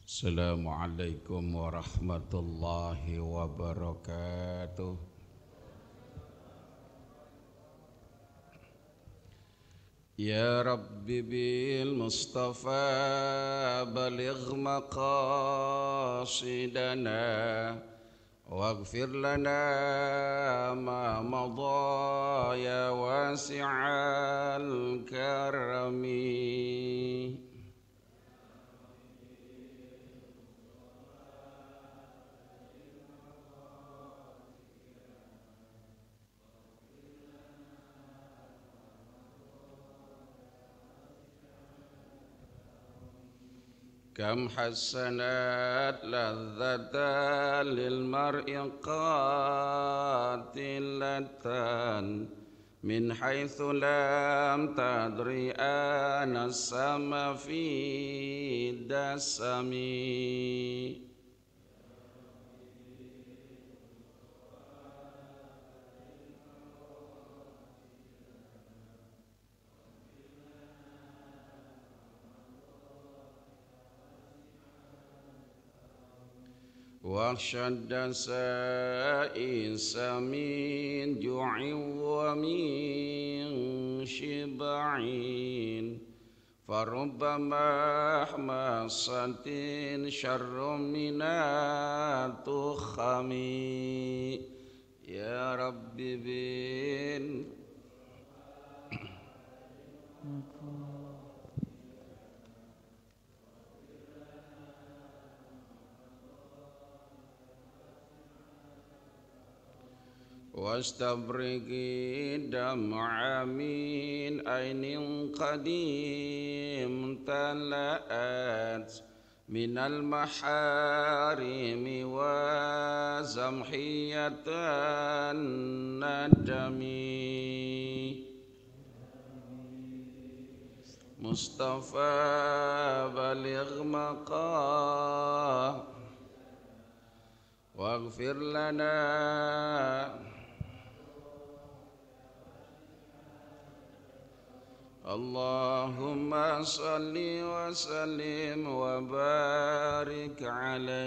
Assalamualaikum warahmatullahi wabarakatuh. Ya Rabbi bil Mustafa baligh maqasidana waghfir lana ma madha ya wasi'al karami. Kam hasanat ladzatan lil mar'i qatilatan min haitsu lam tadri ana sama fi dasami. Wasyadda sa'isa min ju'in wa min shiba'in farubbama ahmasatin syarrum minatu khami. Ya Rabbi bin wastabrigi dam'a min ainin qadim tala'at minal maharimi wa zamhiyatan nadami. Mustafa baligh maqah waghfir lana. Allahumma salli wa sallim wa barik alaihi.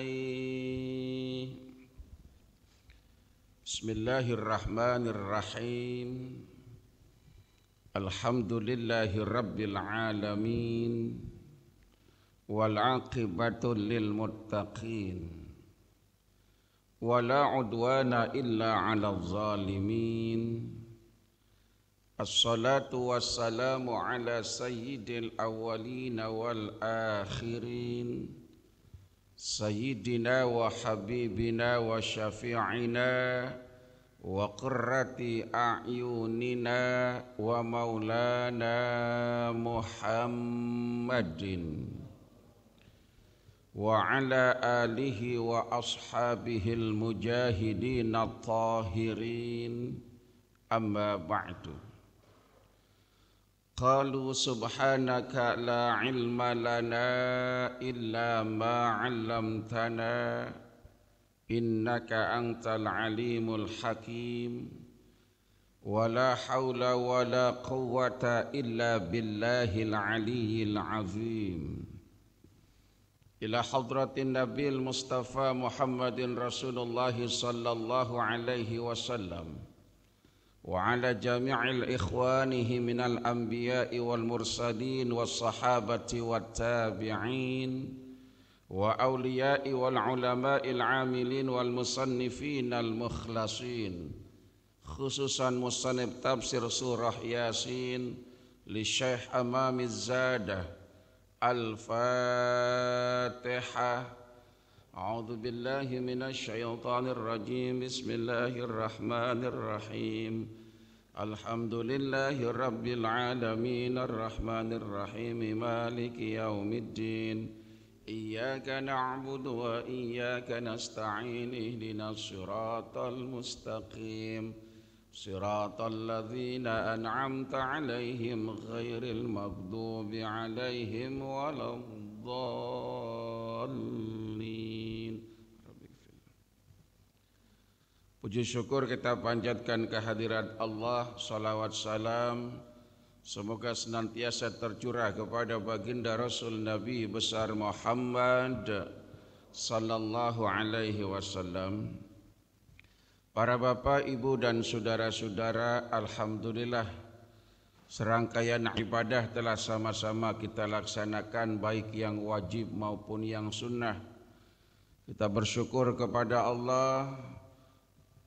Bismillahirrahmanirrahim. Alhamdulillahi rabbil alamin wal aqibatu lil muttaqin wala udwana illa 'alal zalimin. Assalatu wassalamu ala sayyidil awwalina wal akhirin sayyidina wa habibina wa syafi'ina wa qurrati a'yunina wa maulana Muhammadin wa ala alihi wa ashabihil mujahidin at-tahirin. Amma ba'du. Qalu subhanaka la ilma lana illa ma 'allamtana innaka antal alimul hakim wa la hawla wa la quwwata illa billahil aliyyil azim. Ila hadratin nabil mustafa Muhammadin Rasulullah sallallahu alaihi wasallam wa ala jami'il ikhwanihi minal anbiya'i wal mursalin was sahabati wat tabi'in wa awliya'i wal ulama'il amilin wal musannifin al mukhlasin, khususan musannif tafsir surah Yasin li Syekh Amamiz Zadah. Al-Fatihah. A'udzu billahi minasy syaithanir rajim. Bismillahirrahmanirrahim. Alhamdulillahi rabbil alamin arrahmanir rahim maliki yaumiddin. Iyyaka na'budu wa iyyaka nasta'in ihdinas siratal mustaqim. Siratal ladzina an'amta 'alaihim ghairil maghdubi 'alaihim waladdallin. Puji syukur kita panjatkan kehadirat Allah, salawat salam Semoga senantiasa tercurah kepada baginda Rasul Nabi besar Muhammad sallallahu alaihi wasallam. Para bapak, ibu dan saudara-saudara, alhamdulillah serangkaian ibadah telah sama-sama kita laksanakan, baik yang wajib maupun yang sunnah. Kita bersyukur kepada Allah,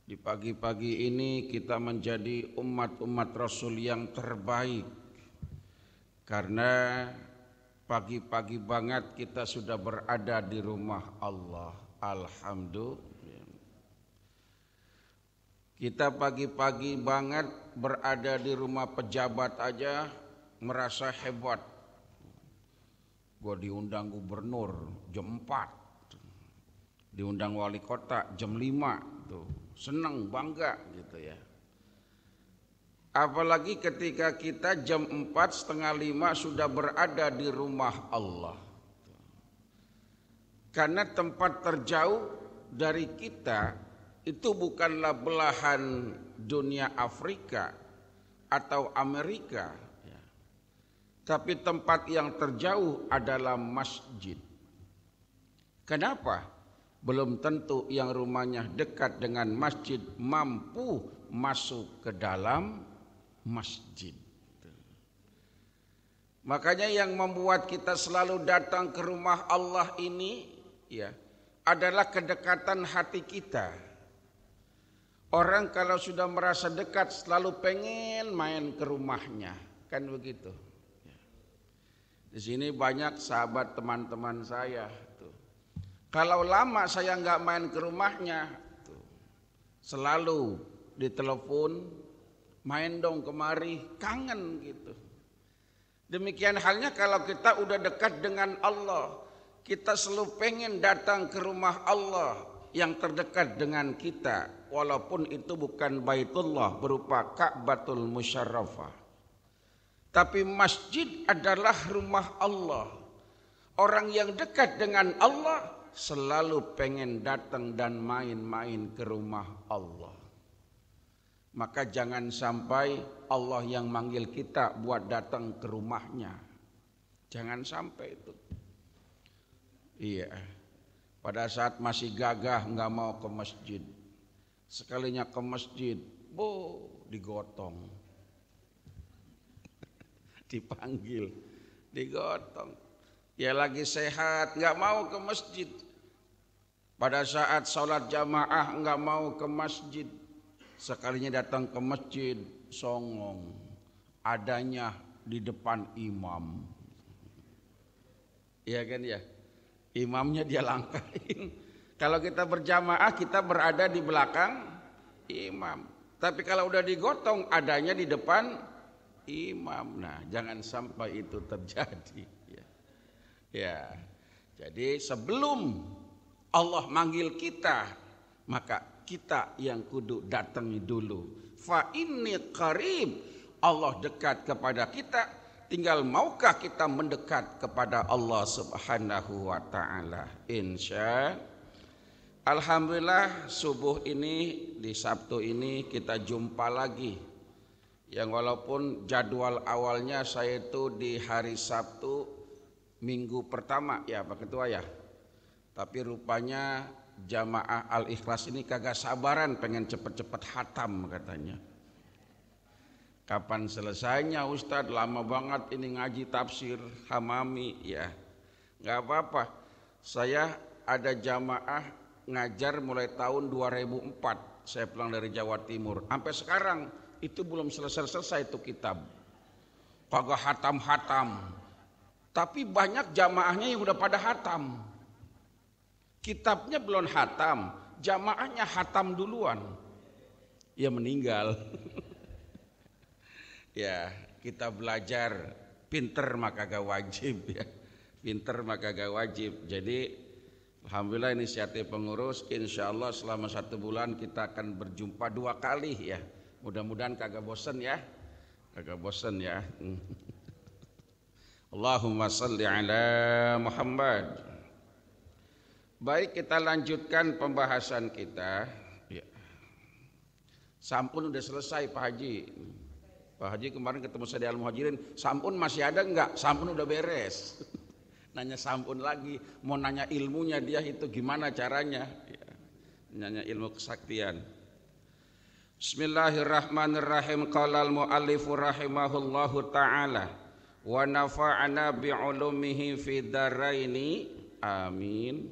di pagi-pagi ini kita menjadi umat-umat Rasul yang terbaik, karena pagi-pagi banget kita sudah berada di rumah Allah. Alhamdulillah. Kita pagi-pagi banget berada di rumah pejabat aja merasa hebat. Gua diundang gubernur jam 4, diundang wali kota jam 5 tuh. Senang, bangga gitu ya. Apalagi ketika kita jam 4, setengah 5 sudah berada di rumah Allah. Karena tempat terjauh dari kita itu bukanlah belahan dunia Afrika atau Amerika, ya. Tapi tempat yang terjauh adalah masjid. Kenapa? Belum tentu yang rumahnya dekat dengan masjid mampu masuk ke dalam masjid. Makanya yang membuat kita selalu datang ke rumah Allah ini ya adalah kedekatan hati kita. Orang kalau sudah merasa dekat selalu pengen main ke rumahnya, kan begitu. Di sini banyak sahabat teman-teman saya. Kalau lama saya nggak main ke rumahnya, selalu ditelepon, main dong kemari, kangen gitu. Demikian halnya kalau kita udah dekat dengan Allah, kita selalu pengen datang ke rumah Allah yang terdekat dengan kita, walaupun itu bukan Baitullah berupa Ka'batul Musyarrafah. Tapi masjid adalah rumah Allah. Orang yang dekat dengan Allah selalu pengen datang dan main-main ke rumah Allah. Maka jangan sampai Allah yang manggil kita buat datang ke rumahnya. Jangan sampai itu. Iya. Pada saat masih gagah nggak mau ke masjid, sekalinya ke masjid, digotong, dipanggil, digotong. Ya lagi sehat, nggak mau ke masjid. Pada saat sholat jamaah nggak mau ke masjid. Sekalinya datang ke masjid, songong. Adanya di depan imam. Iya kan ya? Imamnya dia langkahin. Kalau kita berjamaah, kita berada di belakang imam. Tapi kalau udah digotong, adanya di depan imam. Nah, jangan sampai itu terjadi. Ya, jadi sebelum Allah manggil kita, maka kita yang kudu datangi dulu. Fa inni qarib, Allah dekat kepada kita, tinggal maukah kita mendekat kepada Allah Subhanahu wa taala. Insya Alhamdulillah subuh ini di Sabtu ini kita jumpa lagi. Yang walaupun jadwal awalnya saya itu di hari Sabtu minggu pertama ya Pak Ketua ya. Tapi rupanya jamaah Al-Ikhlas ini kagak sabaran pengen cepet-cepet hatam katanya. Kapan selesainya Ustadz, lama banget ini ngaji tafsir Hamami ya. Gak apa-apa, saya ada jamaah ngajar mulai tahun 2004. Saya pulang dari Jawa Timur, sampai sekarang itu belum selesai-selesai itu kitab. Kagak hatam-hatam. Tapi banyak jamaahnya yang udah pada hatam. Kitabnya belum hatam, jamaahnya hatam duluan. Ya meninggal. Ya, kita belajar pinter maka gak wajib ya. Pinter maka gak wajib. Jadi alhamdulillah inisiatif pengurus, insya Allah selama 1 bulan kita akan berjumpa 2 kali ya. Mudah-mudahan kagak bosen ya. Kagak bosen ya. Allahumma salli ala Muhammad. Baik, kita lanjutkan pembahasan kita ya. Sampun udah selesai Pak Haji. Pak Haji kemarin ketemu saya di Al-Muhajirin, sampun masih ada enggak? Sampun udah beres. Nanya sampun lagi, mau nanya ilmunya dia itu gimana caranya? Ya, nanya ilmu kesaktian. Bismillahirrahmanirrahim. Qala al-muallifu rahimahullahu ta'ala wa nafa'ana bi'ulumihi fid dharaini. Amin.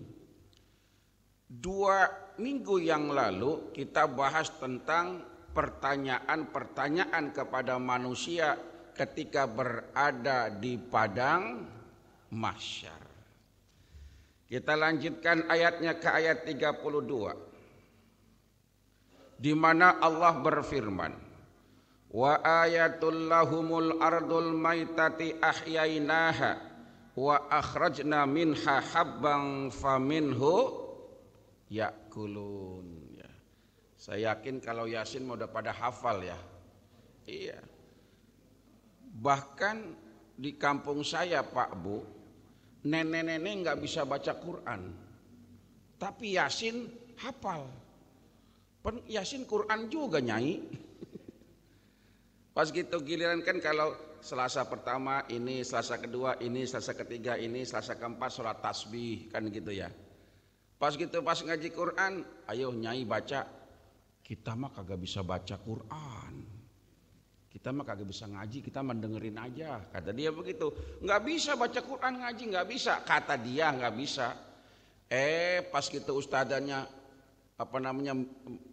2 minggu yang lalu kita bahas tentang pertanyaan-pertanyaan kepada manusia ketika berada di padang mahsyar. Kita lanjutkan ayatnya ke ayat 32, di mana Allah berfirman, wa ayatul lahumul ardul maitati ahyainaha wa akhrajna minha habban faminhu yakulun. Saya yakin kalau Yasin mau udah pada hafal ya. Iya. Bahkan di kampung saya Pak Bu, nenek-nenek nggak bisa baca Quran, tapi Yasin hafal. Yasin Quran juga Nyai. Pas gitu giliran kan kalau Selasa pertama ini, Selasa kedua ini, Selasa ketiga ini, Selasa keempat sholat tasbih kan gitu ya. Pas gitu pas ngaji Quran, ayo Nyai baca. Kita mah kagak bisa baca Quran, kita mah kagak bisa ngaji, kita mah dengerin aja, kata dia begitu. Nggak bisa baca Quran ngaji, nggak bisa, kata dia nggak bisa. Pas gitu ustadzanya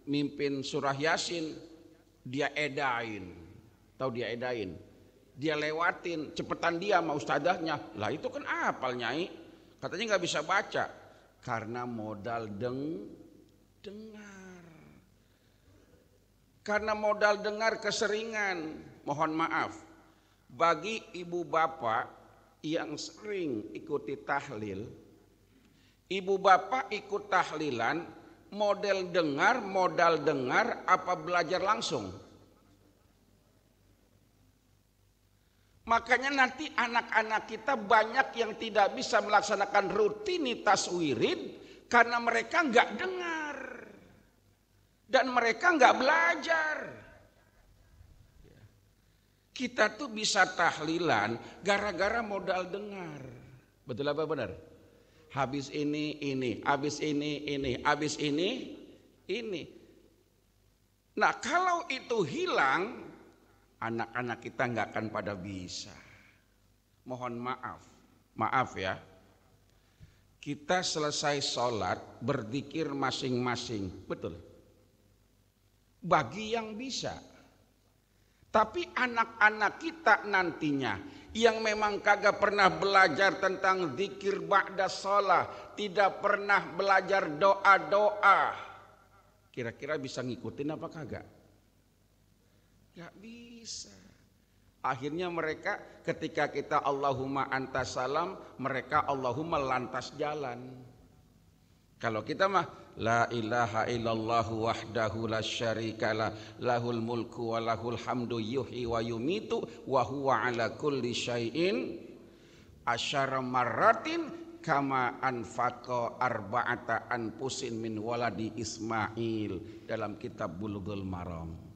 mimpin surah Yasin, dia edain, tahu dia edain, dia lewatin, cepetan dia sama ustadzahnya. Lah itu kan apal Nyai, katanya nggak bisa baca karena modal dengar. Karena modal dengar keseringan. Mohon maaf, bagi ibu bapak yang sering ikuti tahlil, ibu bapak ikut tahlilan modal dengar apa belajar langsung? Makanya nanti anak-anak kita banyak yang tidak bisa melaksanakan rutinitas wirid karena mereka nggak dengar. Dan mereka nggak belajar. Kita tuh bisa tahlilan gara-gara modal dengar. Betul apa benar? Habis ini, habis ini, habis ini. Nah kalau itu hilang, anak-anak kita nggak akan pada bisa. Mohon maaf ya. Kita selesai sholat berzikir masing-masing, betul? Bagi yang bisa. Tapi anak-anak kita nantinya yang memang kagak pernah belajar tentang zikir ba'da shalah, tidak pernah belajar doa-doa, kira-kira bisa ngikutin apa kagak? Gak bisa. Akhirnya mereka ketika kita Allahumma antas salam, mereka Allahumma lantas jalan. Kalau kita mah la ilaha illallah wahdahu la syarikalah lahul mulku wa lahul hamdu yuhyi wa yumitu wa huwa ala kulli syai'in asyara marratin kama anfaqa arba'ata anfusin min waladi Ismail, dalam kitab Bulughul Maram.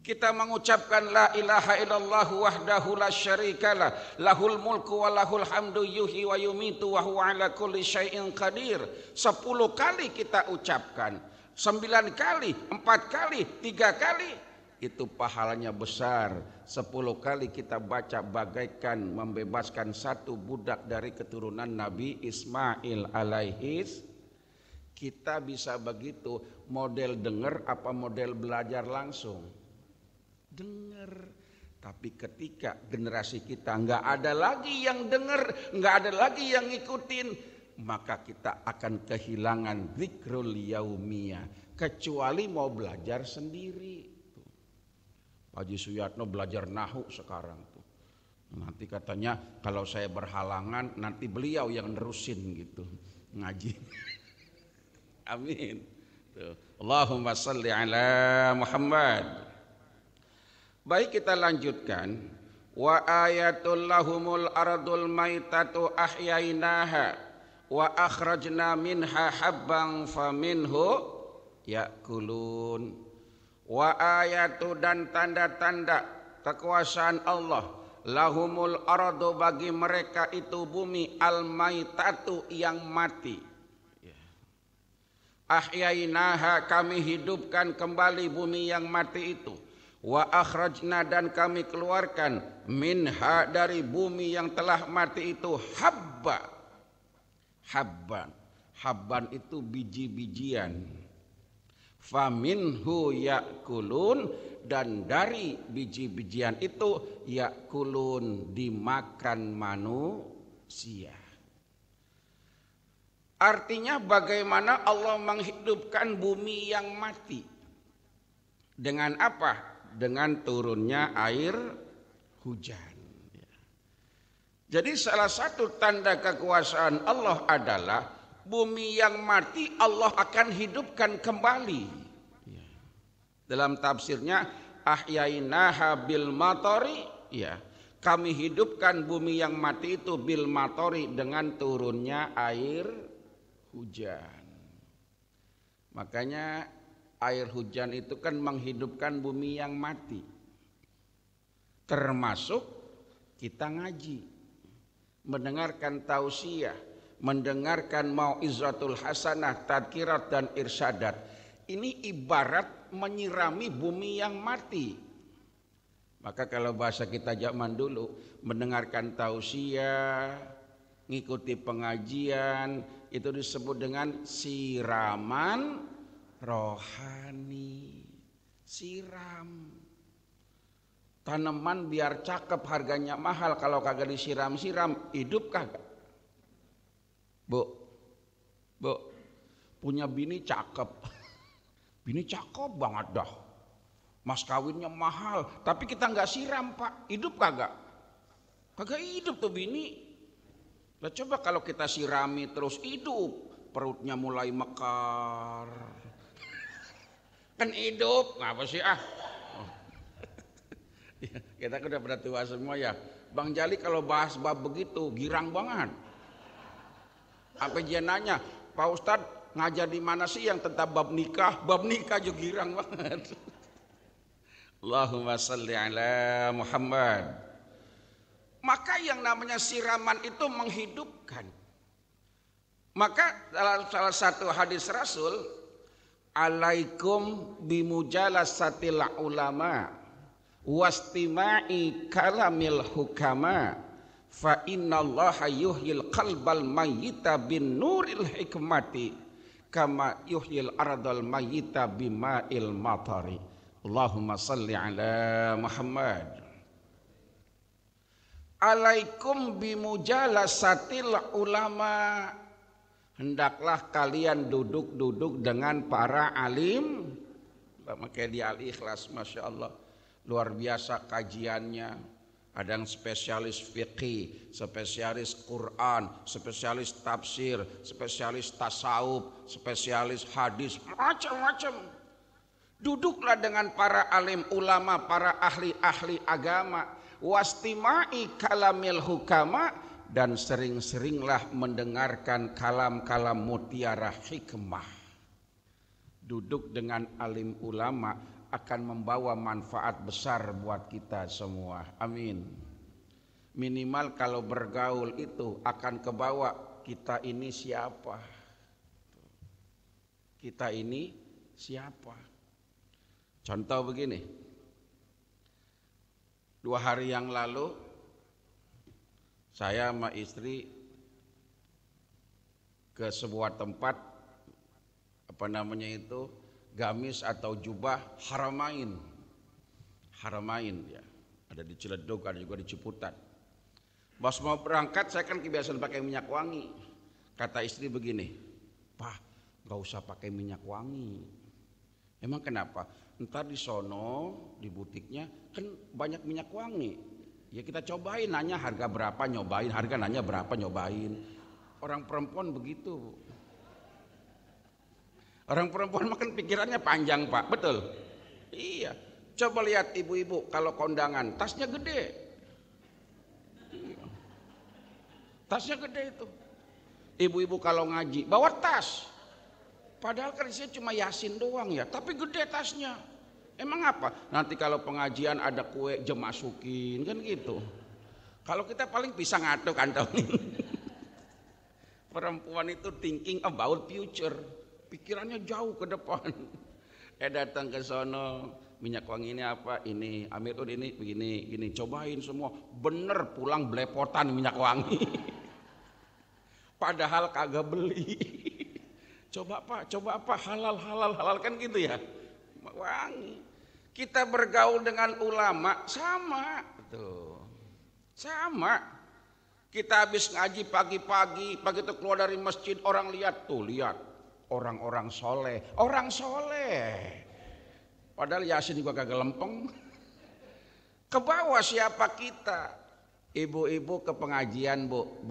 Kita mengucapkan la ilaha illallah wahdahu la syarikalah lahul mulku wa lahul hamdu yuhyi wa yumitu wa huwa ala kulli syai'in qadir. 10 kali kita ucapkan, 9 kali, 4 kali, 3 kali, itu pahalanya besar. 10 kali kita baca bagaikan membebaskan 1 budak dari keturunan Nabi Ismail alaihis. Kita bisa begitu, model dengar apa model belajar langsung? Dengar. Tapi ketika generasi kita nggak ada lagi yang dengar, nggak ada lagi yang ngikutin, maka kita akan kehilangan zikrul yaumiyah, kecuali mau belajar sendiri. Pak Haji Suyatno belajar nahu sekarang tuh. Nanti katanya kalau saya berhalangan nanti beliau yang nerusin gitu ngaji. Amin. Allahumma salli ala Muhammad. Baik, kita lanjutkan. Wa ayatul lahumul ardul maitatu ahyainaha wa akhrajna minha habban faminhu yakulun Wa ayatu dan tanda-tanda kekuasaan Allah, lahumul ardu bagi mereka itu bumi, al maitatu yang mati. Ahyainaha kami hidupkan kembali bumi yang mati itu. Wa akhrajna dan kami keluarkan minha dari bumi yang telah mati itu habban itu biji-bijian. Faminhu yakulun dan dari biji-bijian itu yakulun dimakan manusia. Artinya bagaimana Allah menghidupkan bumi yang mati. Dengan apa? Dengan turunnya air hujan. Jadi salah satu tanda kekuasaan Allah adalah bumi yang mati Allah akan hidupkan kembali. Dalam tafsirnya ahyainaha bil matori, ya, kami hidupkan bumi yang mati itu bil matori dengan turunnya air hujan. Makanya air hujan itu kan menghidupkan bumi yang mati. Termasuk kita ngaji, mendengarkan tausiah, mendengarkan mau'izatul hasanah, tadkirat dan irsyadat. Ini ibarat menyirami bumi yang mati. Maka kalau bahasa kita zaman dulu, mendengarkan tausiah, ngikuti pengajian, itu disebut dengan siraman rohani. Siram. Tanaman biar cakep harganya mahal, kalau kagak disiram-siram hidup kagak? Bu, punya bini cakep. Bini cakep banget dah. Mas kawinnya mahal, tapi kita nggak siram Pak, hidup kagak? Kagak hidup tuh bini. Nah, coba kalau kita sirami terus hidup, perutnya mulai mekar. Kan hidup, ngapa sih ah? Kita udah pada tua semua ya. Bang Jali kalau bahas bab begitu girang banget. Apa dia nanya, Pak Ustadz ngajar di mana sih yang tentang bab nikah? Bab nikah juga girang banget. Allahumma salli ala Muhammad. Maka yang namanya siraman itu menghidupkan. Maka dalam salah satu hadis Rasul, alaikum bimujalasatil ulama wastima'i kalamil hukama fa innallaha yuhyil qalbal mayyita bin nuril hikmati kama yuhyil ardal mayyita bima'il matari. Allahumma salli ala Muhammad. Alaikum bimujalasatil ulama, hendaklah kalian duduk-duduk dengan para alim. Makanya di Al-Ikhlas, Masya Allah, luar biasa kajiannya. Ada yang spesialis fikih, spesialis Quran, spesialis tafsir, spesialis tasawuf, spesialis hadis, macam-macam. Duduklah dengan para alim ulama, para ahli-ahli agama, wastima'i kalamil hukama, dan sering-seringlah mendengarkan kalam-kalam mutiara hikmah. Duduk dengan alim ulama akan membawa manfaat besar buat kita semua. Amin. Minimal kalau bergaul itu akan kebawa kita ini siapa. Kita ini siapa. Contoh begini. 2 hari yang lalu saya sama istri ke sebuah tempat, apa namanya itu, gamis atau jubah Haramain ya, ada di Ciledug, ada juga di Ciputat. Pas mau berangkat saya kan kebiasaan pakai minyak wangi. Kata istri begini, Pak, gak usah pakai minyak wangi. Emang kenapa? Ntar di sono di butiknya kan banyak minyak wangi. Ya kita cobain, nanya harga berapa, nyobain, harga nanya berapa, nyobain. Orang perempuan begitu. Orang perempuan makan pikirannya panjang Pak, betul? Iya, coba lihat ibu-ibu kalau kondangan, tasnya gede. Iya. Tasnya gede itu. Ibu-ibu kalau ngaji, bawa tas. Padahal kan isinya cuma Yasin doang ya, tapi gede tasnya. Emang apa? Nanti kalau pengajian ada kue masukin kan gitu. Kalau kita paling bisa ngatur kantongin. Perempuan itu thinking about future, pikirannya jauh ke depan. Datang ke sono, minyak wangi ini apa? Ini, Amirul ini begini, gini, cobain semua. Bener pulang belepotan minyak wangi. Padahal kagak beli. Coba apa? Halal kan gitu ya. Wangi. Kita bergaul dengan ulama sama, tuh. Sama. Kita habis ngaji pagi-pagi, begitu keluar dari masjid orang lihat orang-orang soleh, Padahal Yasin juga kagak lempeng. Ke bawah siapa kita? Ibu-ibu ke pengajian, Bu,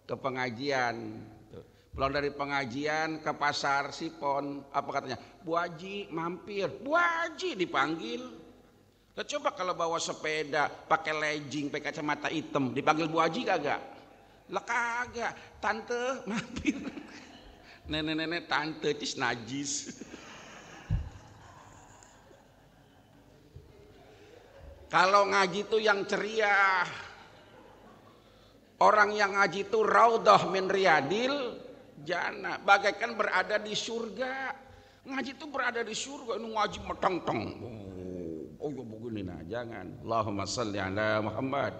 ke pengajian. Pulang dari pengajian ke pasar Sipon, apa katanya? Bu Haji mampir, Bu Haji dipanggil. Nah, coba kalau bawa sepeda, pakai legging, pakai kacamata hitam, dipanggil Bu Haji kagak? Lah kagak, tante mampir. Nenek-nenek tante cis najis. Kalau ngaji itu yang ceria. Orang yang ngaji itu raudhah min riyadil jannah, bagaikan berada di surga. Ngaji itu berada di surga, ini ngaji meteng-teng. Oh ya begini, nah jangan. Allahumma salli ala Muhammad.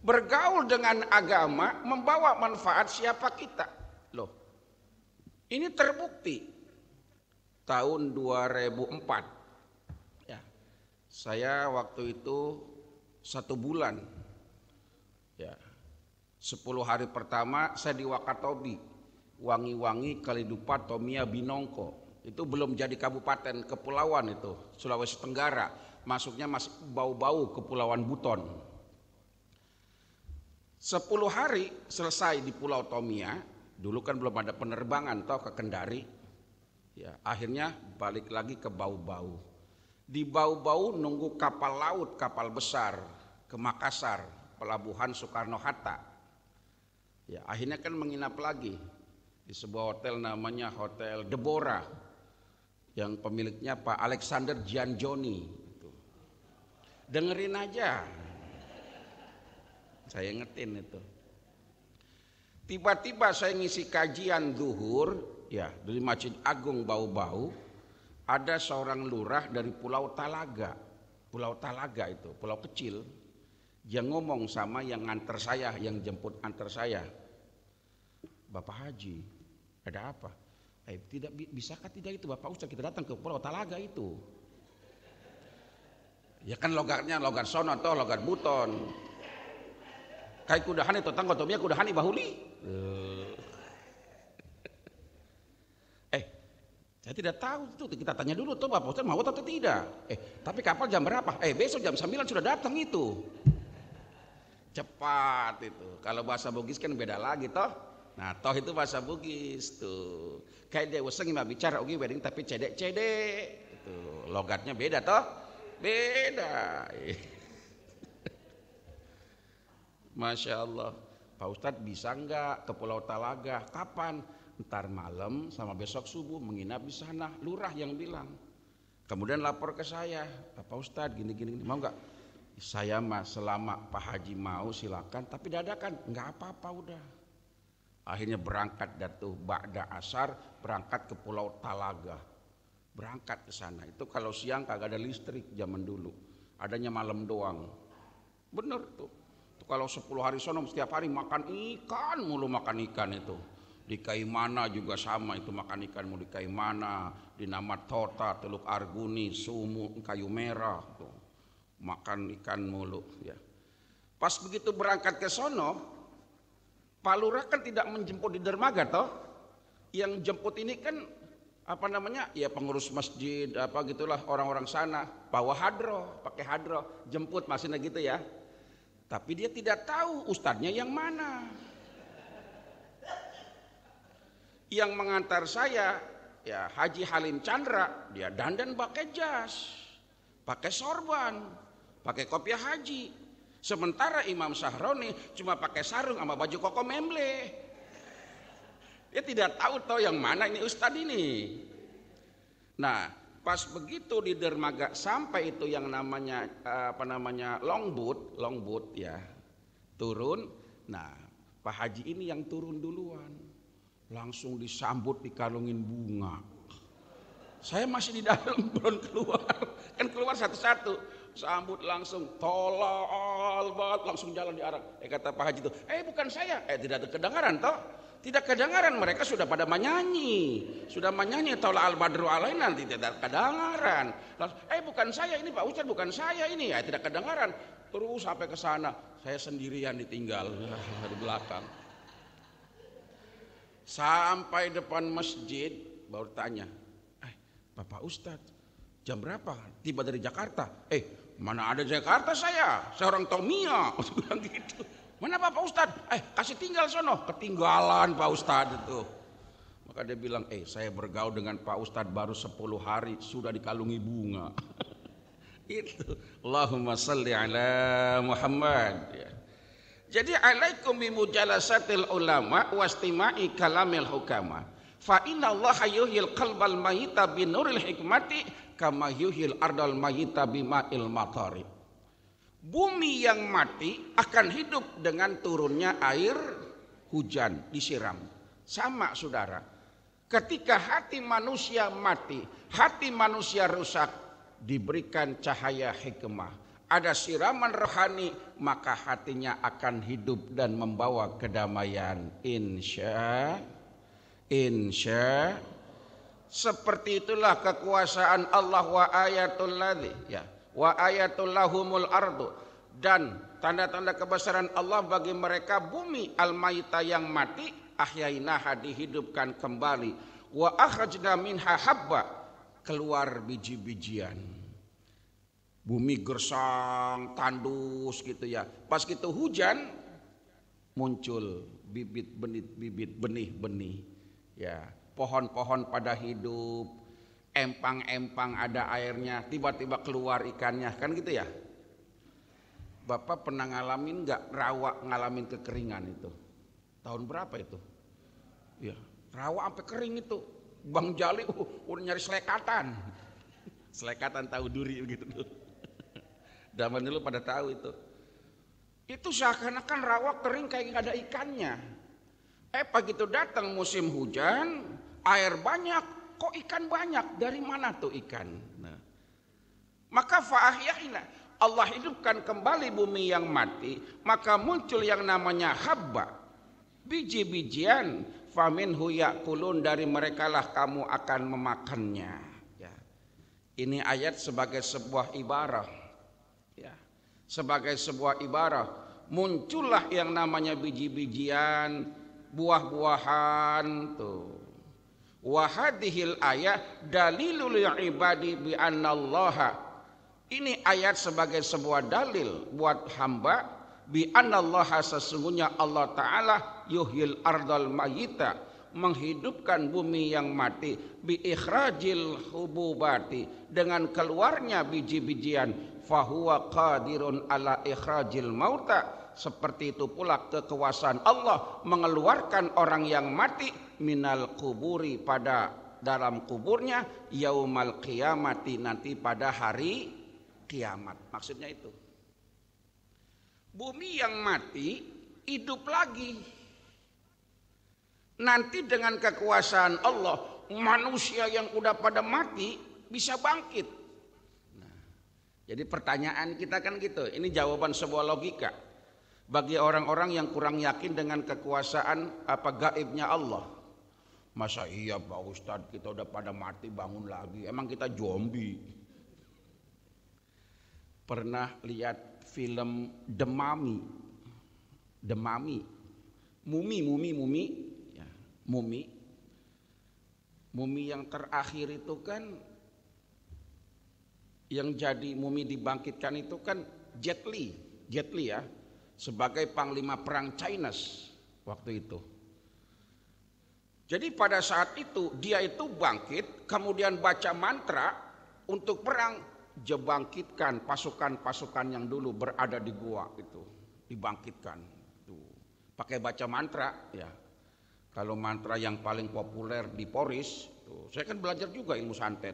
Bergaul dengan agama membawa manfaat siapa kita. Loh, ini terbukti tahun 2004 ya, saya waktu itu 1 bulan ya, 10 hari pertama saya di Wakatobi, Wangi-Wangi Kalidupa Tomia Binongko. Itu belum jadi kabupaten, kepulauan itu, Sulawesi Tenggara. Masuknya masih bau-bau Kepulauan Buton. 10 hari selesai di Pulau Tomia. Dulu kan belum ada penerbangan toh ke Kendari. Ya, akhirnya balik lagi ke Bau-Bau. Di Bau-Bau nunggu kapal laut, kapal besar ke Makassar, pelabuhan Soekarno-Hatta. Ya, akhirnya kan menginap lagi di sebuah hotel namanya Hotel Deborah yang pemiliknya Pak Alexander Gianjoni. Dengerin aja, saya ingetin itu. Tiba-tiba saya ngisi kajian zuhur ya dari Masjid Agung Bau-Bau, ada seorang lurah dari Pulau Talaga. Pulau Talaga itu pulau kecil. Dia ngomong sama yang nganter saya, yang jemput antar saya. Bapak Haji, ada apa? Tidak bisakah tidak itu Bapak Ustaz kita datang ke Pulau Talaga itu? Ya kan logatnya logat sono atau logat Buton. Kayak kudahan itu tanggo tomia kudahan bahuli. Saya tidak tahu itu, kita tanya dulu tuh Bapak Ustaz mau atau tidak. Tapi kapal jam berapa? Besok jam 9 sudah datang itu. Cepat itu. Kalau bahasa Bugis kan beda lagi toh. Nah, toh itu bahasa Bugis tuh. Kayak dia useng mah bicara ugi wedding tapi cedek-cedek. Itu logatnya beda toh. Beda. Masya Allah. Pak Ustadz bisa enggak ke Pulau Talaga? Kapan? Ntar malam sama besok subuh menginap di sana. Lurah yang bilang. Kemudian lapor ke saya, Pak Ustadz gini-gini mau enggak? Saya mah selama Pak Haji mau silakan, tapi dadakan enggak apa-apa udah. Akhirnya berangkat datu ba'da asar, berangkat ke Pulau Talaga. Berangkat ke sana. Itu kalau siang kagak ada listrik zaman dulu. Adanya malam doang. Bener tuh. Itu kalau 10 hari sono setiap hari makan ikan mulu, makan ikan itu. Di Kaimana juga sama itu makan ikan mulu di Kaimana, di Namat Tota, Teluk Arguni, Sumu, Kayu Merah tuh. Makan ikan mulu ya. Pas begitu berangkat ke sono, Pak Lurah kan tidak menjemput di dermaga toh. Yang jemput ini kan apa namanya ya pengurus masjid apa gitulah orang-orang sana bawa hadroh, pakai hadroh jemput maksudnya gitu ya, tapi dia tidak tahu ustadznya yang mana. Yang mengantar saya ya Haji Halim Chandra, dia dandan pakai jas, pakai sorban, pakai kopiah haji, sementara Imam Sahroni cuma pakai sarung sama baju koko memble. Dia tidak tahu yang mana ini ustadz ini. Nah, pas begitu di dermaga sampai itu yang namanya longboat ya, turun. Nah, Pak Haji ini yang turun duluan, langsung disambut dikalungin bunga. Saya masih di dalam belum keluar, kan keluar satu-satu, sambut langsung tolol banget, langsung jalan di arah. Kata Pak Haji itu, bukan saya, tidak ada kedengaran toh. Tidak kedengaran, mereka sudah pada menyanyi tolak al-badru alaina, nanti tidak kedengaran. Bukan saya ini Pak Ustadz, bukan saya ini, ya tidak kedengaran. Terus sampai ke sana, saya sendirian ditinggal di belakang. Sampai depan masjid baru tanya, Bapak Ustadz, jam berapa tiba dari Jakarta? Mana ada Jakarta saya orang Tomia, bilang gitu. Mana Pak Ustadz? Kasih tinggal sono. Ketinggalan Pak Ustadz itu. Maka dia bilang, saya bergaul dengan Pak Ustadz baru 10 hari sudah dikalungi bunga. Itu. Allahumma salli ala Muhammad. Ya. Jadi alaikum bimujalasatil ulama wastima'i kalamil hukama. Fa inna Allah yuhyil qalbal mayita binuril hikmati kama yuhyil ardal mayita bima'il matari. Bumi yang mati akan hidup dengan turunnya air hujan disiram. Sama saudara, ketika hati manusia mati, hati manusia rusak, diberikan cahaya hikmah, ada siraman rohani, maka hatinya akan hidup dan membawa kedamaian. Insya. Seperti itulah kekuasaan Allah wa ayatul ladzi ya. Wa ayatul lahumul ardu, dan tanda-tanda kebesaran Allah bagi mereka bumi al-mayta yang mati ahyainaha dihidupkan kembali, wa akhrajna minha habba keluar biji-bijian. Bumi gersang, tandus gitu ya. Pas gitu hujan muncul bibit benih-benih ya. Pohon-pohon pada hidup, empang-empang ada airnya, tiba-tiba keluar ikannya, kan gitu ya. Bapak pernah ngalamin nggak rawa ngalamin kekeringan itu? Tahun berapa itu? Ya, rawa sampai kering itu. Bang Jali udah nyari selekatan. Selekatan tahu duri begitu tuh. Zaman dulu pada tahu itu. Itu seakan-akan rawa kering kayak nggak ada ikannya. Begitu datang musim hujan, air banyak, kok ikan banyak? Dari mana tuh ikan? Nah, maka fa'ahyahina, Allah hidupkan kembali bumi yang mati, maka muncul yang namanya habba, biji-bijian, faminhu ya'kulun, dari merekalah kamu akan memakannya. Ya. Ini ayat sebagai sebuah ibarah, ya. Sebagai sebuah ibarah, muncullah yang namanya biji-bijian, buah-buahan tuh. Wa hadhil ayat dalilul ibadi bi annallaha. Ini ayat sebagai sebuah dalil buat hamba bi annallaha, sesungguhnya Allah taala yuhyil ardal mayyita, menghidupkan bumi yang mati, bi ikhrajil hububati, dengan keluarnya biji-bijian, fahuwa qadirun ala ikhrajil mauta. Seperti itu pula kekuasaan Allah mengeluarkan orang yang mati minal kuburi, pada dalam kuburnya, yaumal qiyamati, nanti pada hari kiamat. Maksudnya itu bumi yang mati hidup lagi. Nanti dengan kekuasaan Allah manusia yang udah pada mati bisa bangkit. Nah, jadi pertanyaan kita kan gitu. Ini jawaban sebuah logika bagi orang-orang yang kurang yakin dengan kekuasaan gaibnya Allah. Masa iya Pak Ustadz, kita udah pada mati bangun lagi? Emang kita zombie? Pernah lihat film The Mummy? The Mummy, mumi ya, mumi yang terakhir itu kan, yang jadi mumi dibangkitkan itu kan Jet Li ya, sebagai panglima perang Chinese waktu itu. Jadi pada saat itu dia itu bangkit, kemudian baca mantra untuk perang, dibangkitkan pasukan-pasukan yang dulu berada di gua itu, dibangkitkan. Tuh, pakai baca mantra ya. Kalau mantra yang paling populer di Poris, tuh, saya kan belajar juga ilmu santet.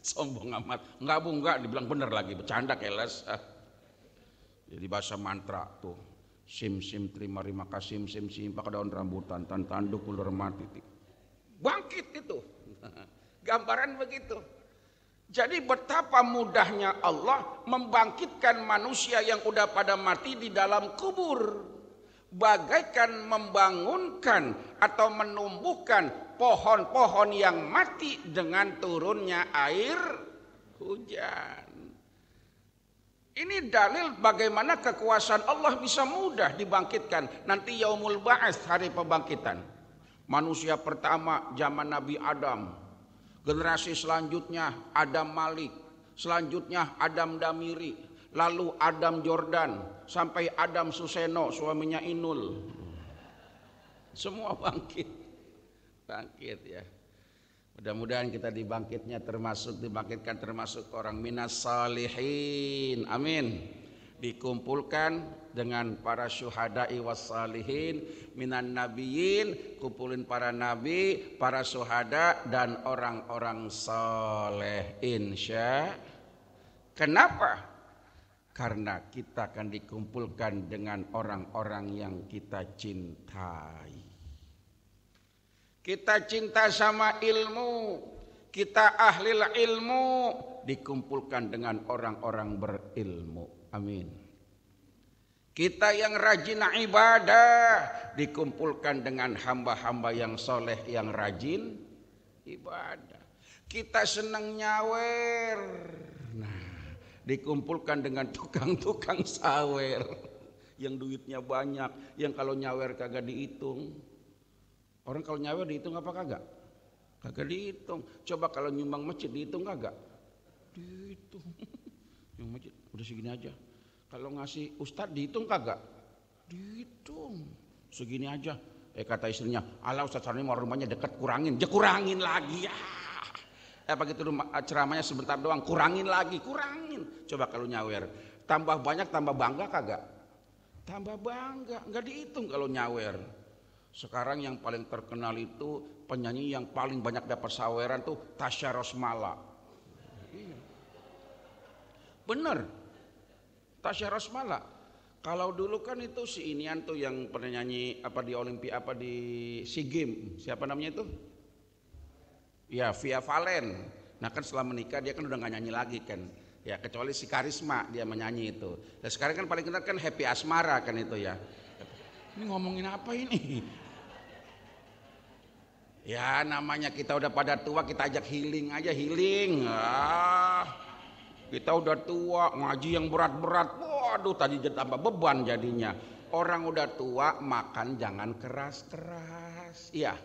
Sombong amat. Enggak Bu, enggak. Dibilang bener lagi, bercanda keles. Jadi bahasa mantra tuh. Sim terima kasih sim pakai daun rambutan tan tanduk ulur mati. Bangkit itu. Gambaran begitu. Jadi betapa mudahnya Allah membangkitkan manusia yang udah pada mati di dalam kubur. Bagaikan membangunkan atau menumbuhkan pohon-pohon yang mati dengan turunnya air hujan. Ini dalil bagaimana kekuasaan Allah bisa mudah dibangkitkan. Nanti yaumul ba'ats, hari pembangkitan. Manusia pertama zaman Nabi Adam. Generasi selanjutnya Adam Malik. Selanjutnya Adam Damiri. Lalu Adam Jordan. Sampai Adam Suseno, suaminya Inul. Semua bangkit. Bangkit ya. Mudah-mudahan kita dibangkitkan termasuk orang minas salihin. Amin. Dikumpulkan dengan para syuhada'i was salihin minan nabiyyin, kumpulin para nabi, para syuhada dan orang-orang saleh insya. Kenapa? Karena kita akan dikumpulkan dengan orang-orang yang kita cintai. Kita cinta sama ilmu, kita ahli ilmu, dikumpulkan dengan orang-orang berilmu. Amin. Kita yang rajin ibadah, dikumpulkan dengan hamba-hamba yang soleh, yang rajin ibadah. Kita senang nyawer, nah dikumpulkan dengan tukang-tukang sawer, yang duitnya banyak, yang kalau nyawer kagak dihitung. Orang kalau nyawer dihitung apa kagak? Kagak dihitung. Coba kalau nyumbang masjid dihitung kagak? Dihitung. Yang masjid udah segini aja. Kalau ngasih ustadz dihitung kagak? Dihitung. Segini aja. Kata istrinya, ala Ustadz Sarni mau rumahnya dekat, kurangin. Ya kurangin lagi ya. Begitu ceramahnya sebentar doang, kurangin lagi, kurangin. Coba kalau nyawer, tambah banyak tambah bangga kagak? Tambah bangga, nggak dihitung kalau nyawer. Sekarang yang paling terkenal itu penyanyi yang paling banyak dapat saweran tuh Tasya Rosmala. Iya. Bener, Tasya Rosmala. Kalau dulu kan itu si inian tuh yang pernah nyanyi apa di Olimpia apa di SEA Games, siapa namanya itu? Ya Via Valen. Nah kan setelah menikah dia kan udah nggak nyanyi lagi kan. Ya kecuali si Karisma dia menyanyi itu. Dan sekarang kan paling kenal kan Happy Asmara kan itu ya. Ini ngomongin apa ini? Ya namanya kita udah pada tua, kita ajak healing aja, healing. Kita udah tua, ngaji yang berat-berat. Waduh tadi tambah beban jadinya. Orang udah tua makan jangan keras-keras. Iya.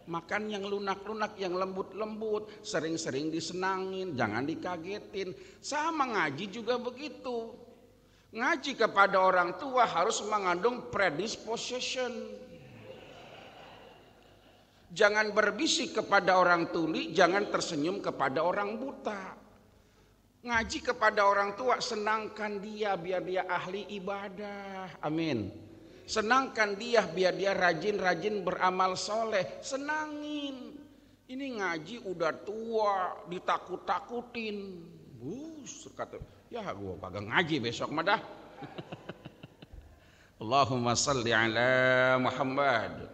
Makan yang lunak-lunak, yang lembut-lembut, sering-sering disenangin, jangan dikagetin. Sama ngaji juga begitu. Ngaji kepada orang tua harus mengandung predisposition. Jangan berbisik kepada orang tuli, jangan tersenyum kepada orang buta. Ngaji kepada orang tua, senangkan dia biar dia ahli ibadah. Amin. Senangkan dia biar dia rajin-rajin beramal soleh. Senangin. Ini ngaji udah tua, ditakut-takutin. Kata, ya gua kagak ngaji besok mah dah. Allahumma salli ala Muhammad.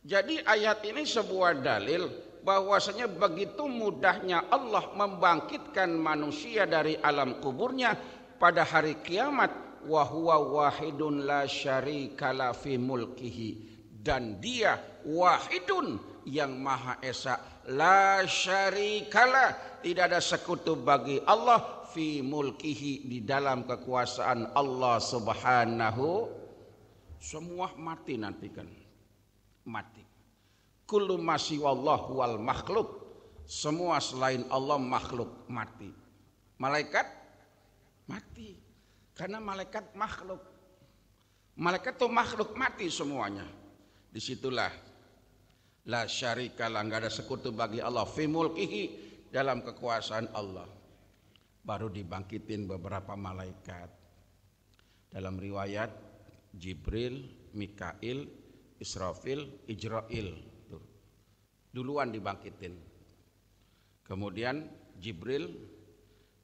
Jadi ayat ini sebuah dalil bahwasanya begitu mudahnya Allah membangkitkan manusia dari alam kuburnya pada hari kiamat. Wa huwa wahidun la syarikala fi mulkihi. Dan dia wahidun yang maha esa, la syarikala, tidak ada sekutu bagi Allah fi mulkihi, di dalam kekuasaan Allah subhanahu. Semua mati nanti kan, mati. Kullu ma siwallahu wal makhluk, semua selain Allah makhluk mati. Malaikat mati karena malaikat makhluk. Malaikat itu makhluk mati semuanya. Disitulah la syarikalah, enggak ada sekutu bagi Allah fi mulkihi, dalam kekuasaan Allah. Baru dibangkitin beberapa malaikat. Dalam riwayat Jibril, Mikail, Israfil, Ijrail tuh. Duluan dibangkitin. Kemudian Jibril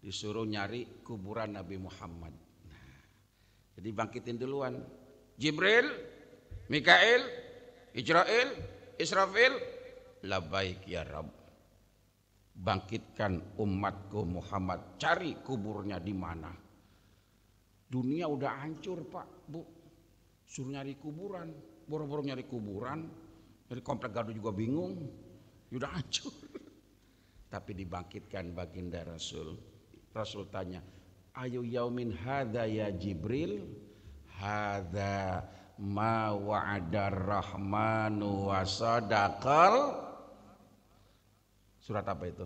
disuruh nyari kuburan Nabi Muhammad. Jadi bangkitin duluan. Jibril, Mikail, Israel, Israfil, labbaik ya Rabb. Bangkitkan umatku Muhammad, cari kuburnya di mana. Dunia udah hancur Pak, Bu. Suruh nyari kuburan, boro-boro nyari kuburan, dari komplek Gaduh juga bingung, udah hancur. Tapi dibangkitkan baginda Rasul. Rasul tanya, ayu yaumin hadza ya Jibril, hadza ma wa'adar rahmanu wa sadaqal. Surat apa itu?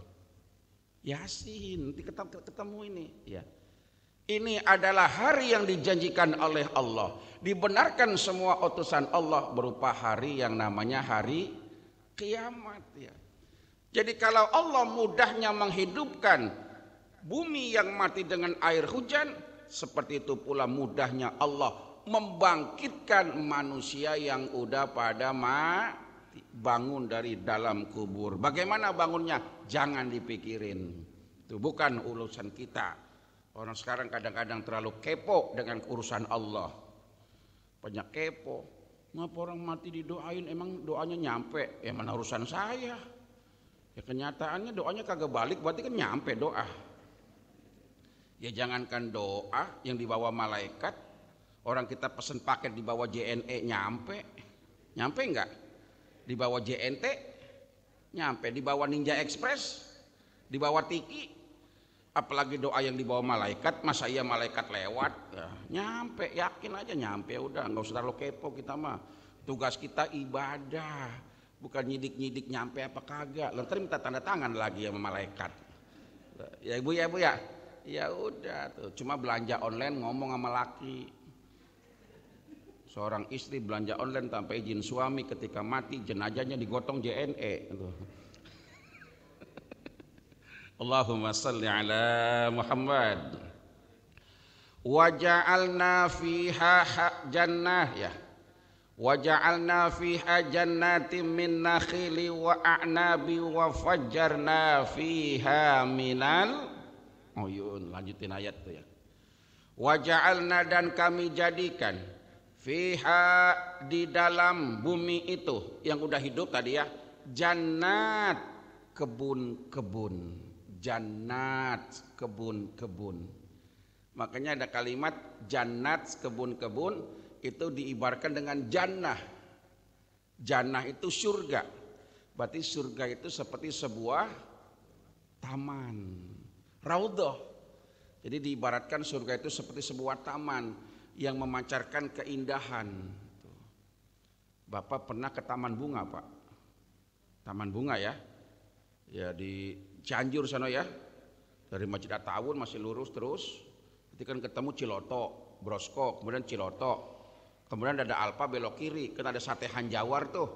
Yasin. Nanti ketemu ini. Ya. Ini adalah hari yang dijanjikan oleh Allah. Dibenarkan semua utusan Allah berupa hari yang namanya hari kiamat. Ya. Jadi kalau Allah mudahnya menghidupkan bumi yang mati dengan air hujan, seperti itu pula mudahnya Allah membangkitkan manusia yang udah pada mati. Bangun dari dalam kubur. Bagaimana bangunnya? Jangan dipikirin. Itu bukan urusan kita. Orang sekarang kadang-kadang terlalu kepo dengan urusan Allah. Banyak kepo. Ngapa orang mati didoain? Emang doanya nyampe? Ya mana urusan saya? Ya kenyataannya doanya kagak balik, berarti kan nyampe doa. Ya jangankan doa yang dibawa malaikat, orang kita pesen paket dibawa JNE nyampe. Nyampe enggak? Dibawa JNT nyampe, dibawa Ninja Express, dibawa Tiki, apalagi doa yang dibawa malaikat, masa iya malaikat lewat ya, nyampe, yakin aja nyampe, udah nggak usah terlalu kepo. Kita mah tugas kita ibadah, bukan nyidik-nyidik nyampe apa kagak. Ntar minta tanda tangan lagi sama malaikat. Ya ibu ya, ya udah tuh, cuma belanja online ngomong sama laki. Seorang istri belanja online tanpa izin suami, ketika mati jenazahnya digotong JNE. Allahumma salli ala Muhammad. Wa ja'alna fiha jannah ya. Wa ja'alna fiha jannatin min nakhili wa a'nabi wa fajjarna fiha minal uyun. Lanjutin ayat tuh ya. Wa ja'alna, dan kami jadikan, fiha, di dalam bumi itu yang udah hidup tadi ya, jannat, kebun-kebun, jannat, kebun-kebun. Makanya ada kalimat jannat, kebun-kebun, itu diibaratkan dengan jannah. Jannah itu surga. Berarti surga itu seperti sebuah taman, raudhah. Jadi diibaratkan surga itu seperti sebuah taman yang memancarkan keindahan. Bapak pernah ke taman bunga Pak? Taman bunga ya? Ya di Cianjur sana ya. Dari Masjid At-Ta'awun masih lurus terus. Nanti kan ketemu Ciloto, Brosko, kemudian Ciloto. Kemudian ada Alfa belok kiri, kan ada Sate Hanjawar tuh.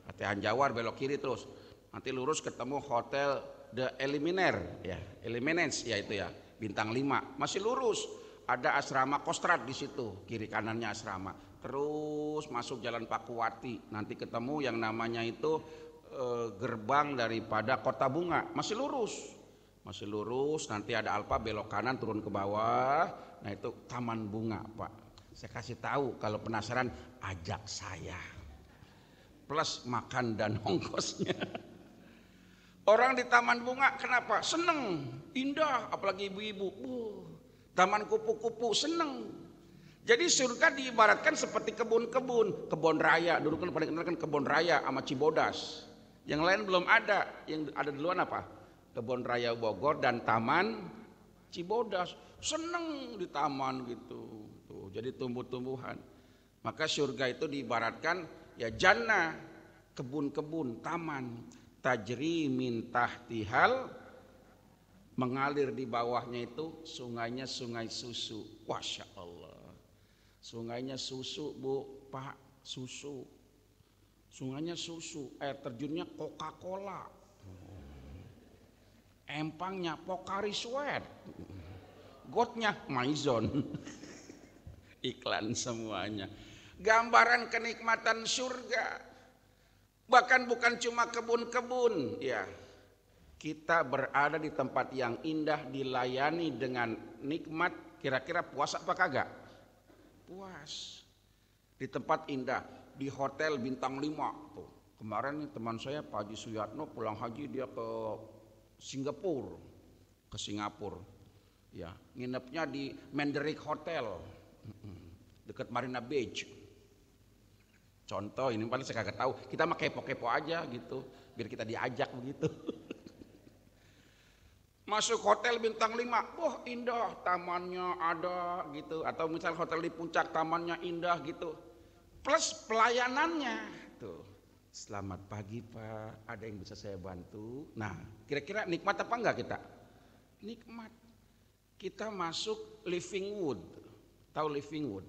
Sate Hanjawar belok kiri terus. Nanti lurus ketemu Hotel The Eliminator ya, Eliminance ya itu ya, bintang 5. Masih lurus. Ada asrama Kostrad di situ, kiri kanannya asrama. Terus masuk Jalan Pakuwati, nanti ketemu yang namanya itu gerbang daripada Kota Bunga. Masih lurus, nanti ada Alfa belok kanan turun ke bawah. Nah itu Taman Bunga Pak. Saya kasih tahu, kalau penasaran ajak saya. Plus makan dan ongkosnya. Orang di Taman Bunga kenapa? Seneng, indah, apalagi ibu-ibu. Taman kupu-kupu seneng. Jadi surga diibaratkan seperti kebun-kebun, kebun raya. Dulu kan paling kenal kan kebun raya sama Cibodas. Yang lain belum ada. Yang ada duluan apa? Kebun raya Bogor dan Taman Cibodas. Seneng di taman gitu. Tuh, jadi tumbuh-tumbuhan. Maka surga itu diibaratkan ya jannah, kebun-kebun, taman. Tajri min tahtihal, mengalir di bawahnya itu sungainya sungai susu. Masya Allah. Sungainya susu Bu, Pak, susu. Sungainya susu, air terjunnya Coca-Cola. Empangnya Pocari Sweat. Gotnya Maison. Iklan semuanya. Gambaran kenikmatan surga. Bahkan bukan cuma kebun-kebun, ya. Kita berada di tempat yang indah, dilayani dengan nikmat, kira-kira puas apa kagak? Puas. Di tempat indah, di hotel bintang 5 tuh. Kemarin nih teman saya Pak Haji Suyatno pulang haji dia ke Singapura. Ya, nginepnya di Mandarin Hotel dekat Marina Beach. Contoh ini paling saya kagak tahu, kita mah kepo-kepo aja gitu, biar kita diajak begitu. Masuk hotel bintang 5, wah indah, tamannya ada gitu, atau misal hotel di puncak tamannya indah gitu. Plus pelayanannya tuh. Selamat pagi Pak, ada yang bisa saya bantu? Nah, kira-kira nikmat apa enggak kita? Nikmat. Kita masuk Living Wood. Tahu Living Wood?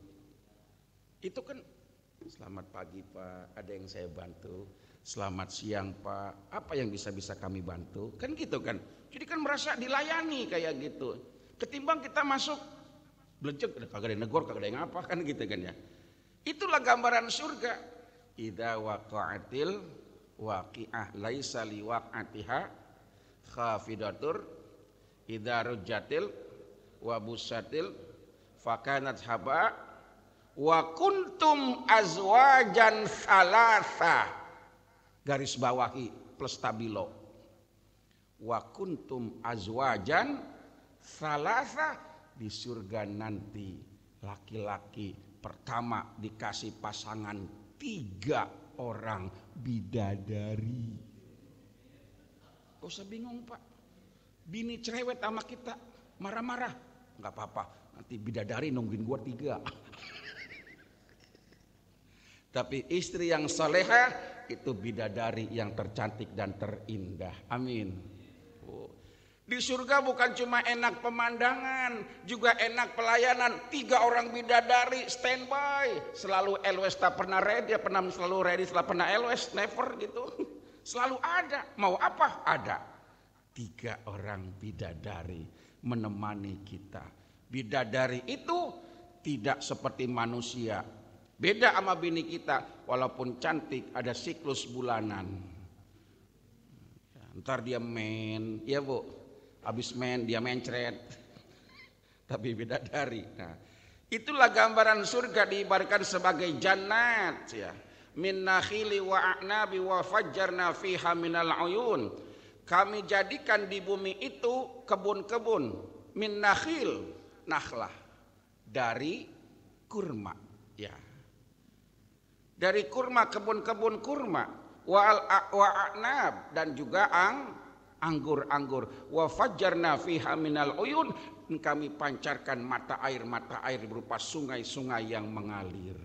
Itu kan selamat pagi Pak, ada yang saya bantu. Selamat siang Pak, apa yang bisa kami bantu? Kan gitu kan. Jadi kan merasa dilayani kayak gitu. Ketimbang kita masuk belecek, kagak ada yang negor, kagak ada yang apa kan gitu kan ya. Itulah gambaran surga. Idza waqa'atil waqi'ah laisa liwaq'atiha khafidatur idza rujjatil wa busatil fakanat haba wa kuntum azwajan salasa, garis bawahi plus tabilo, wa kuntum azwajan salasa, di surga nanti laki-laki pertama dikasih pasangan 3 orang bidadari. Gak usah bingung Pak, bini cerewet sama kita marah-marah, gak apa-apa, nanti bidadari nungguin gua 3. Tapi istri yang salehah itu bidadari yang tercantik dan terindah. Amin. Di surga bukan cuma enak pemandangan, juga enak pelayanan. 3 orang bidadari standby, selalu always, tak pernah ready, pernah selalu ready, setelah pernah always, never gitu. Selalu ada, mau apa ada. 3 orang bidadari menemani kita. Bidadari itu tidak seperti manusia, beda sama bini kita, walaupun cantik ada siklus bulanan. Ntar dia main, ya Bu. Habis main dia mencret, tapi bidadari. Nah, itulah gambaran surga diibaratkan sebagai jannat ya. Min nakhili wa a'nabi wa fajjarna fiha minal uyun. Kami jadikan di bumi itu kebun-kebun, min nakhil, nakhlah, dari kurma ya. Dari kurma, kebun-kebun kurma, wa a'nab, dan juga anggur-anggur, wa fajjarna fiha minal uyun, kami pancarkan mata air berupa sungai-sungai yang mengalir.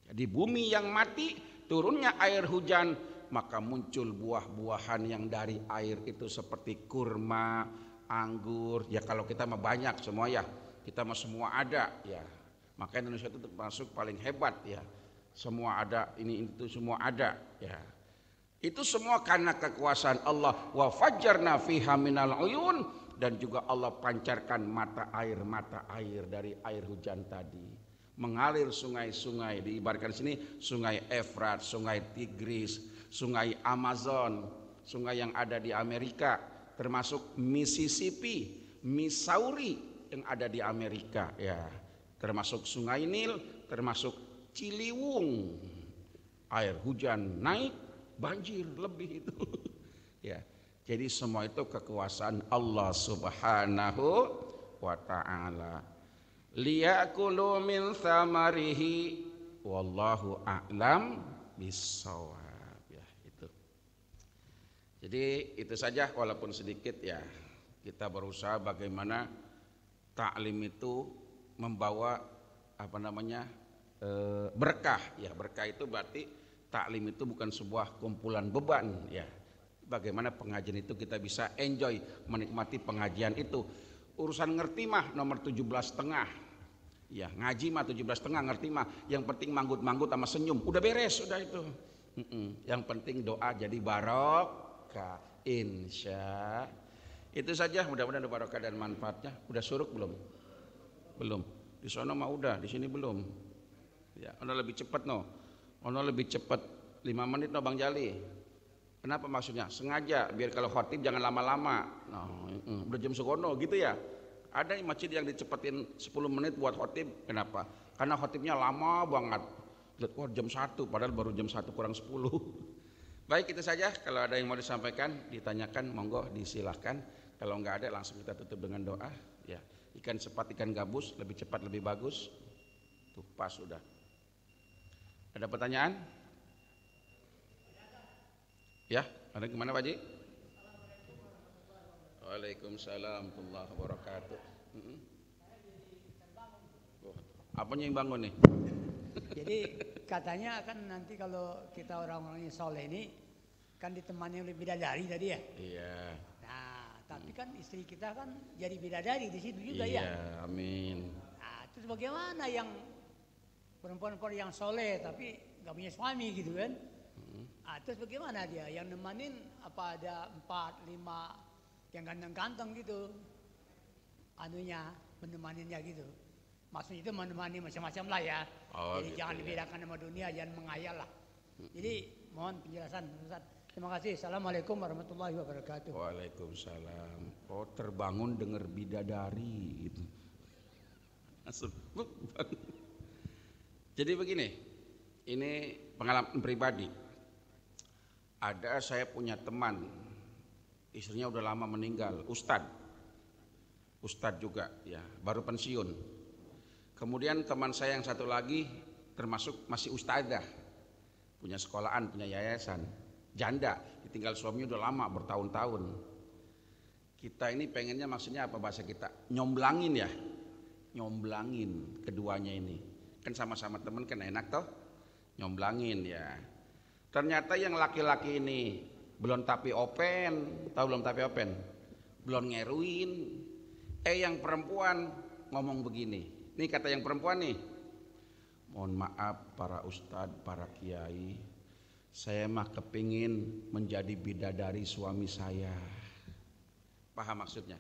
Jadi bumi yang mati, turunnya air hujan, maka muncul buah-buahan yang dari air itu seperti kurma, anggur. Ya kalau kita mah banyak semua ya, kita mah semua ada ya. Maka Indonesia itu termasuk paling hebat ya. Semua ada, ini itu semua ada ya. Itu semua karena kekuasaan Allah. Wa fajjarna fiha minal uyun, dan juga Allah pancarkan mata air dari air hujan tadi. Mengalir sungai-sungai, diibaratkan sini sungai Efrat, sungai Tigris, sungai Amazon, sungai yang ada di Amerika, termasuk Mississippi, Missouri yang ada di Amerika ya. Termasuk sungai Nil, termasuk Ciliwung. Air hujan naik, banjir lebih itu ya. Jadi semua itu kekuasaan Allah Subhanahu wa ta'ala. Liyakulu min thamarihi wallahu a'lam bissawab ya. Itu jadi itu saja, walaupun sedikit ya, kita berusaha bagaimana taklim itu membawa berkah ya. Berkah itu berarti taklim itu bukan sebuah kumpulan beban ya. Bagaimana pengajian itu kita bisa enjoy, menikmati pengajian itu. Urusan ngerti mah nomor 17,5 ya, ngaji mah 17,5, ngerti mah yang penting manggut-manggut sama senyum, udah beres, udah itu. Yang penting doa jadi barokah, insya. Itu saja, mudah-mudahan ada barokah dan manfaatnya. Udah suruk belum? Belum. Di sana mah udah, di sini belum. Ya, ono lebih cepat no. Ono lebih cepat 5 menit no Bang Jali. Kenapa maksudnya? Sengaja biar kalau khotib jangan lama-lama. Nah, udah jam sekono gitu ya. Ada masjid yang dicepetin 10 menit buat khotib. Kenapa? Karena khotibnya lama banget. Lihat, wah jam 1 padahal baru jam 1 kurang 10. Baik, itu saja. Kalau ada yang mau disampaikan, ditanyakan, monggo disilahkan. Kalau nggak ada langsung kita tutup dengan doa. Ya, ikan cepat, ikan gabus, lebih cepat lebih bagus. Tuh pas sudah. Ada pertanyaan? Ya, ada gimana Pak Haji? Waalaikumsalam warahmatullahi wabarakatuh. Apanya yang bangun nih? Jadi katanya kan nanti kalau kita orang-orang yang soleh ini kan ditemani oleh bidadari tadi ya. Iya. Nah, tapi kan istri kita kan jadi bidadari di situ juga ya. Iya, amin. Nah, terus bagaimana yang perempuan-perempuan yang soleh tapi nggak punya suami gitu kan? Nah, terus bagaimana dia yang nemanin? Apa ada 4, 5 yang ganteng-ganteng gitu? Anunya menemaninya gitu. Maksudnya itu menemani macam-macam lah ya. Oh, jadi gitu jangan ya. dibedakan sama dunia, jangan menghayal lah. Jadi mohon penjelasan Ustaz. Terima kasih. Assalamualaikum warahmatullahi wabarakatuh. Waalaikumsalam. Oh, terbangun dengar bidadari gitu. Langsung. Jadi begini, ini pengalaman pribadi. Ada saya punya teman, istrinya udah lama meninggal, Ustadz juga ya, baru pensiun. Kemudian teman saya yang satu lagi termasuk masih ustadzah, punya sekolahan, punya yayasan, janda, ditinggal suaminya udah lama bertahun-tahun. Kita ini pengennya maksudnya apa bahasa kita? Nyomblangin ya, nyomblangin keduanya ini. Kan sama-sama teman kan enak toh, nyomblangin ya. Ternyata yang laki-laki ini belum tapi open, tahu belum tapi open, belum ngeruin. Yang perempuan ngomong begini, nih kata yang perempuan nih, mohon maaf para ustadz, para kiai, saya mah kepingin menjadi bidadari suami saya. Paham maksudnya?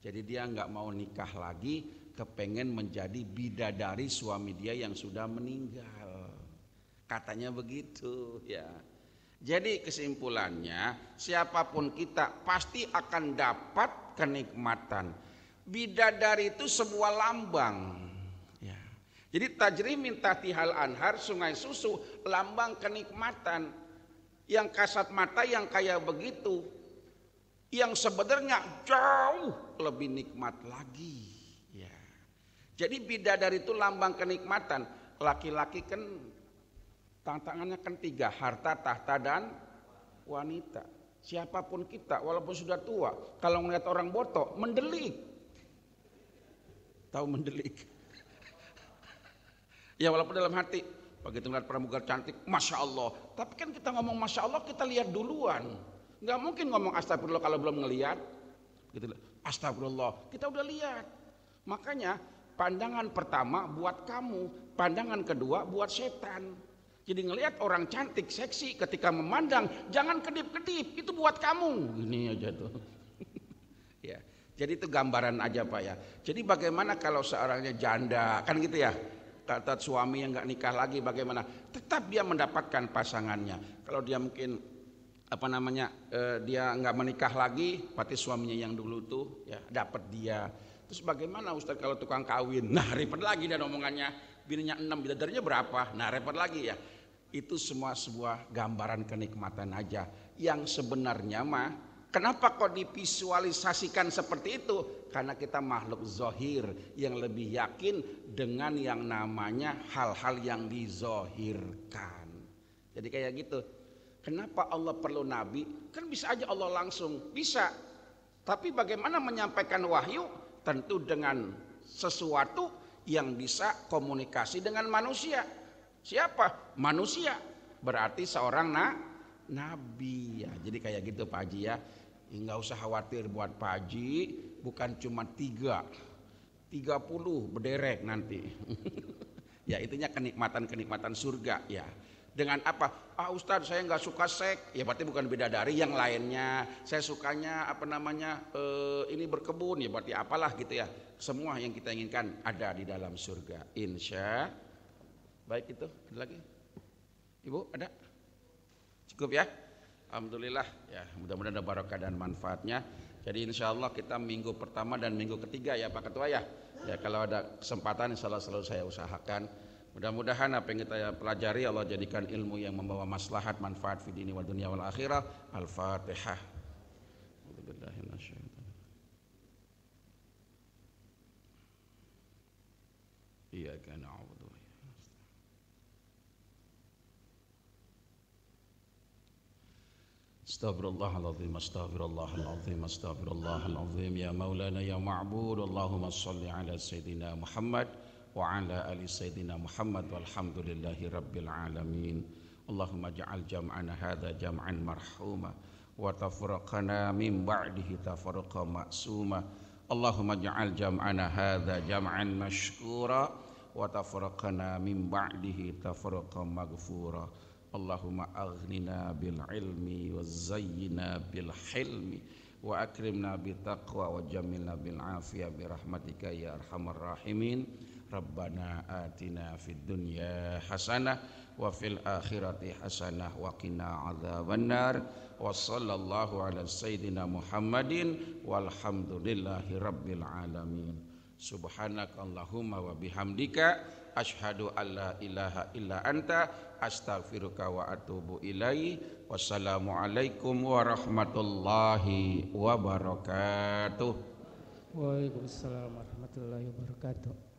Jadi dia nggak mau nikah lagi, kepengen menjadi bidadari suami dia yang sudah meninggal. Katanya begitu ya. Jadi kesimpulannya siapapun kita pasti akan dapat kenikmatan. Bidadari itu sebuah lambang ya. Jadi tajri min tahtihal anhar, sungai susu, lambang kenikmatan. Yang kasat mata yang kayak begitu, yang sebenarnya jauh lebih nikmat lagi ya. Jadi bidadari itu lambang kenikmatan. Laki-laki kan tantangannya kan 3, harta, tahta, dan wanita. Siapapun kita, walaupun sudah tua, kalau melihat orang botok, mendelik. Tahu mendelik? Ya walaupun dalam hati, begitu melihat pramugari cantik, Masya Allah. Tapi kan kita ngomong Masya Allah, kita lihat duluan. Nggak mungkin ngomong astagfirullah kalau belum ngelihat. Gitu. Astagfirullah, kita udah lihat. Makanya pandangan pertama buat kamu, pandangan kedua buat setan. Jadi ngelihat orang cantik, seksi, ketika memandang jangan kedip-kedip, itu buat kamu. Ini aja tuh. Ya, jadi itu gambaran aja Pak ya. Jadi bagaimana kalau seorangnya janda, kan gitu ya. Kata suami yang nggak nikah lagi, bagaimana? Tetap dia mendapatkan pasangannya. Kalau dia mungkin dia nggak menikah lagi, berarti suaminya yang dulu tuh ya dapat dia. Terus bagaimana Ustaz kalau tukang kawin? Nah repot lagi dan omongannya, bininya 6, bidadarinya berapa? Nah repot lagi ya. Itu semua sebuah gambaran kenikmatan aja. Yang sebenarnya mah, kenapa kok divisualisasikan seperti itu? Karena kita makhluk zohir yang lebih yakin dengan yang namanya hal-hal yang dizohirkan. Jadi kayak gitu. Kenapa Allah perlu nabi? Kan bisa aja Allah langsung, bisa. Tapi bagaimana menyampaikan wahyu? Tentu dengan sesuatu yang bisa komunikasi dengan manusia. Siapa? Manusia. Berarti seorang nabi ya. Jadi kayak gitu Pak Haji ya. Nggak usah khawatir buat Pak Haji. Bukan cuma 3, 30 bederek nanti. Ya itunya kenikmatan-kenikmatan surga ya. Dengan apa? Ustadz saya nggak suka seks. Ya berarti bukan bidadari, yang lainnya. Saya sukanya ini berkebun. Ya berarti apalah gitu ya. Semua yang kita inginkan ada di dalam surga. Insya. Baik itu. Ada lagi? Ibu ada? Cukup ya? Alhamdulillah ya, mudah-mudahan ada barokah dan manfaatnya. Jadi insya Allah kita minggu pertama dan minggu ketiga ya Pak Ketua ya. Ya kalau ada kesempatan insya Allah selalu saya usahakan. Mudah-mudahan apa yang kita pelajari Allah jadikan ilmu yang membawa maslahat, manfaat fi dini wal dunya wal akhirah. Al-Fatihah. Iyyaka na'budu wa iyyaka nasta'in. Astaghfirullahaladzim, astaghfirullahaladzim, astaghfirullahaladzim. Ya Maulana ya Ma'bud, Allahumma salli ala Sayyidina Muhammad wa ala ali Sayyidina Muhammad walhamdulillahi rabbil alamin. Allahumma ja'al jam'ana hadha jam'an marhuma wa tafraqana min ba'dihi tafraqa ma'suma. Allahumma ja'al jam'ana hadha jam'an mashkura wa tafraqana min ba'dihi tafraqa maghfura. Allahumma aghnina bil ilmi wa zayyina bil hilmi wa akrimna bil taqwa wa jamilna bil afiyah bi rahmatika ya arhamar rahimin. Rabbana atina fid dunya hasanah wa fil akhirati hasanah wa qina adzabannar. Wa sallallahu ala sayyidina Muhammadin walhamdulillahi rabbil alamin. Subhanaka Allahumma wa bihamdika asyhadu an la ilaha illa anta astaghfiruka wa atubu ilaihi. Wassalamu alaikum warahmatullahi wabarakatuh. Waalaikumsalam warahmatullahi wabarakatuh.